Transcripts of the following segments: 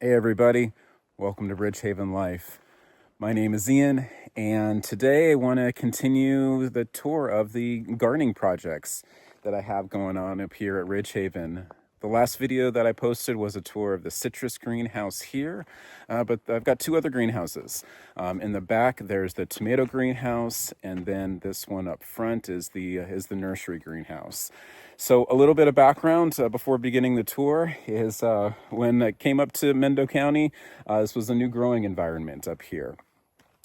Hey everybody, welcome to Bridgehaven Life. My name is Ian, and today I want to continue the tour of the gardening projects that I have going on up here at Ridgehaven. The last video that I posted was a tour of the citrus greenhouse here, but I've got two other greenhouses. In the back, there's the tomato greenhouse, and then this one up front is the nursery greenhouse. So a little bit of background before beginning the tour is when I came up to Mendo County, this was a new growing environment up here.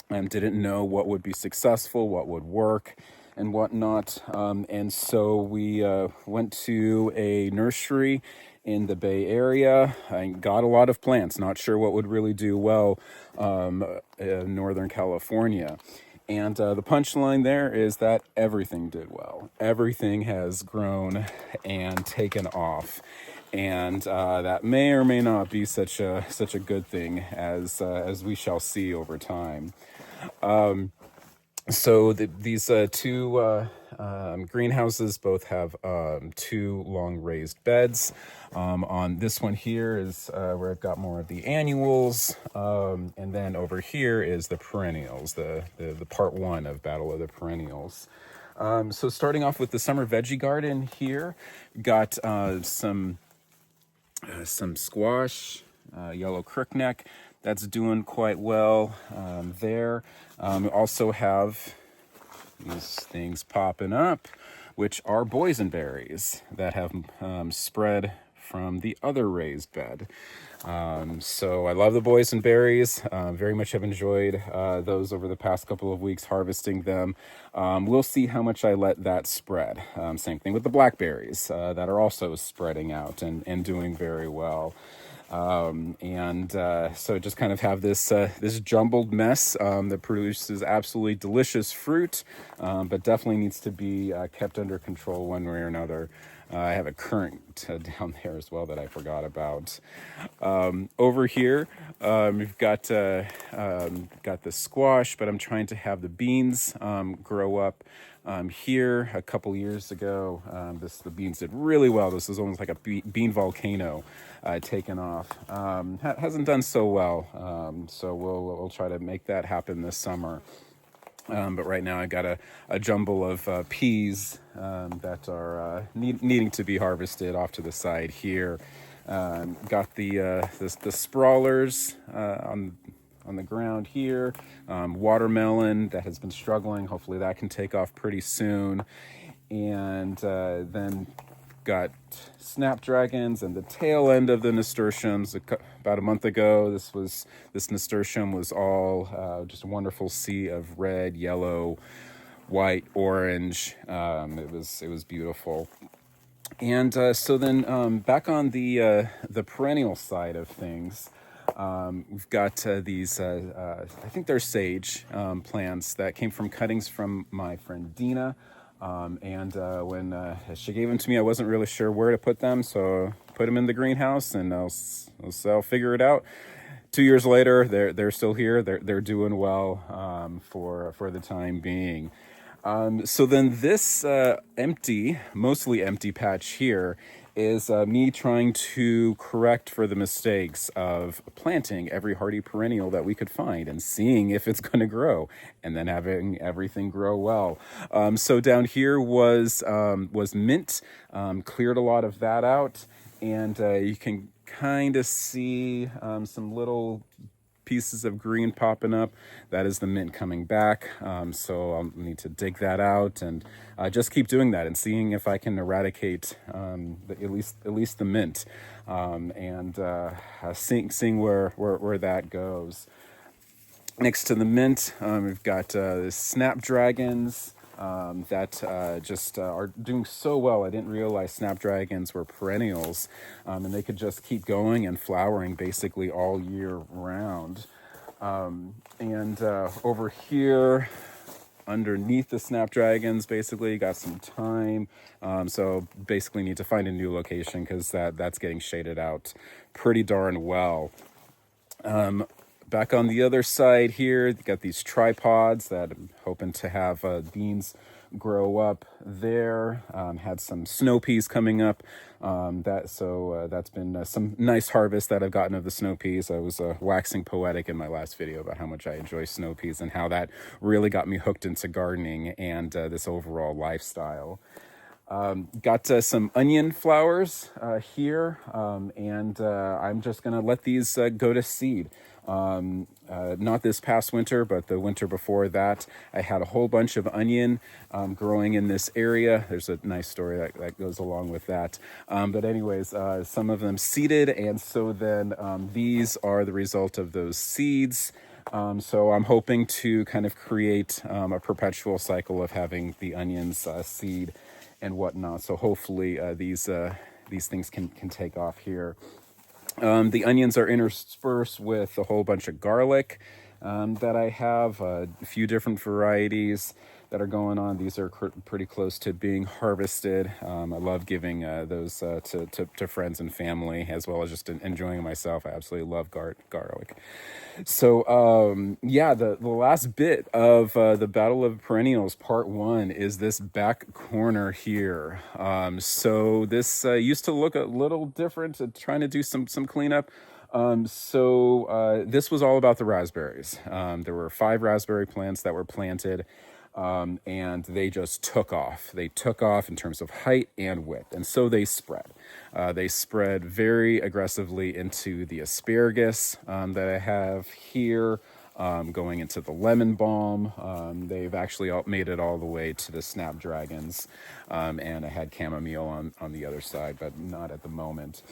Didn't know what would be successful, what would work, and whatnot. And so we went to a nursery in the Bay Area. I got a lot of plants, not sure what would really do well in Northern California. And the punchline there is that everything did well. Everything has grown and taken off. And that may or may not be such a good thing as we shall see over time. So these two greenhouses both have two long raised beds. On this one here is where I've got more of the annuals, and then over here is the perennials, the part one of Battle of the Perennials. So starting off with the summer veggie garden here, got some squash, yellow crookneck. That's doing quite well there. We also have these things popping up, which are boysenberries that have spread from the other raised bed. So I love the boysenberries. Very much have enjoyed those over the past couple of weeks, harvesting them. We'll see how much I let that spread. Same thing with the blackberries that are also spreading out and doing very well. So just kind of have this jumbled mess that produces absolutely delicious fruit, but definitely needs to be kept under control one way or another. I have a currant down there as well that I forgot about. Over here, we've got the squash, but I'm trying to have the beans grow up. Here a couple years ago, the beans did really well. This is almost like a bean volcano taken off. Hasn't done so well, so we'll try to make that happen this summer. But right now I got a jumble of peas that are needing to be harvested off to the side here. Got the sprawlers on the ground here. Watermelon that has been struggling. Hopefully that can take off pretty soon. And then got snapdragons and the tail end of the nasturtiums. About a month ago, this nasturtium was all just a wonderful sea of red, yellow, white, orange. It was beautiful. And so then back on the perennial side of things, we've got these, I think they're sage plants that came from cuttings from my friend Dina. When she gave them to me, I wasn't really sure where to put them, so put them in the greenhouse, and I'll figure it out. 2 years later, they're still here. They're doing well for the time being. So then this mostly empty patch here is me trying to correct for the mistakes of planting every hardy perennial that we could find and seeing if it's going to grow, and then having everything grow well. So down here was mint, cleared a lot of that out, and you can kind of see some little pieces of green popping up. That is the mint coming back. So I'll need to dig that out and just keep doing that and seeing if I can eradicate at least the mint, and seeing where that goes. Next to the mint, we've got the snapdragons that just are doing so well. I didn't realize snapdragons were perennials, and they could just keep going and flowering basically all year round. Over here, underneath the snapdragons, basically got some thyme. So basically need to find a new location because that's getting shaded out pretty darn well. Back on the other side here, got these tripods that I'm hoping to have beans grow up there. Had some snow peas coming up. That's been some nice harvest that I've gotten of the snow peas. I was waxing poetic in my last video about how much I enjoy snow peas and how that really got me hooked into gardening and this overall lifestyle. Got some onion flowers here, and I'm just going to let these go to seed. Not this past winter, but the winter before that, I had a whole bunch of onion growing in this area. There's a nice story that goes along with that. But anyways, some of them seeded, and so then these are the result of those seeds. So I'm hoping to kind of create a perpetual cycle of having the onions seed and whatnot. So hopefully these things can take off here. The onions are interspersed with a whole bunch of garlic that I have, a few different varieties that are going on. These are pretty close to being harvested. I love giving those to friends and family, as well as just enjoying myself. I absolutely love garlic. So yeah, the last bit of the Battle of Perennials Part 1 is this back corner here. So this used to look a little different, trying to do some cleanup. This was all about the raspberries. There were 5 raspberry plants that were planted, and they just took off. They took off in terms of height and width, and so they spread. They spread very aggressively into the asparagus that I have here, going into the lemon balm. They've actually made it all the way to the snapdragons, and I had chamomile on the other side, but not at the moment.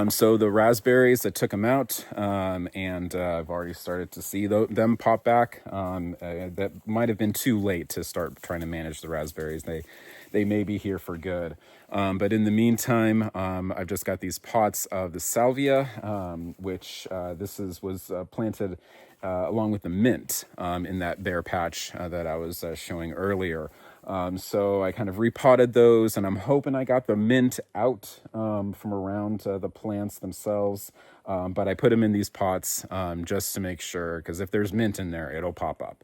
So the raspberries, I took them out, and I've already started to see them pop back. That might have been too late to start trying to manage the raspberries. They may be here for good. But in the meantime, I've just got these pots of the salvia, which was planted along with the mint in that bare patch that I was showing earlier. So I kind of repotted those, and I'm hoping I got the mint out from around the plants themselves. But I put them in these pots just to make sure, because if there's mint in there, it'll pop up.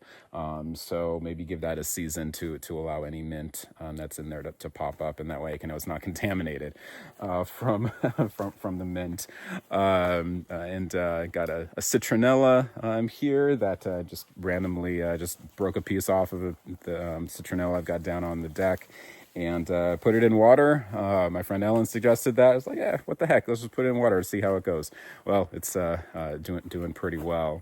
So maybe give that a season to allow any mint that's in there to pop up, and that way I know it's not contaminated from the mint. And got a citronella here that just randomly just broke a piece off of the citronella I've got down on the deck, and put it in water. My friend Ellen suggested that. I was like, yeah, what the heck? Let's just put it in water and see how it goes. Well, it's doing pretty well.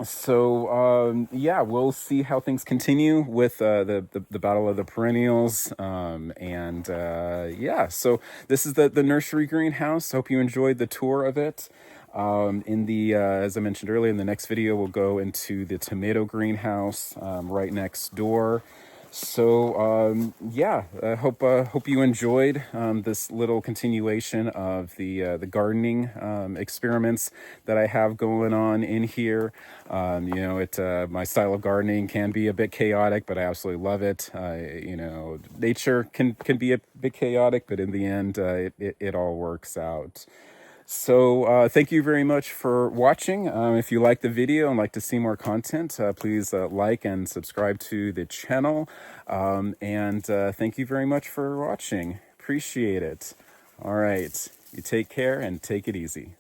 So yeah, we'll see how things continue with the Battle of the Perennials. Yeah, so this is the nursery greenhouse. Hope you enjoyed the tour of it. As I mentioned earlier, in the next video, we'll go into the tomato greenhouse right next door. So yeah, I hope you enjoyed this little continuation of the gardening experiments that I have going on in here. My style of gardening can be a bit chaotic, but I absolutely love it. Nature can be a bit chaotic, but in the end, it all works out. So thank you very much for watching. If you like the video and like to see more content, please like and subscribe to the channel. Thank you very much for watching. Appreciate it. All right. You take care and take it easy.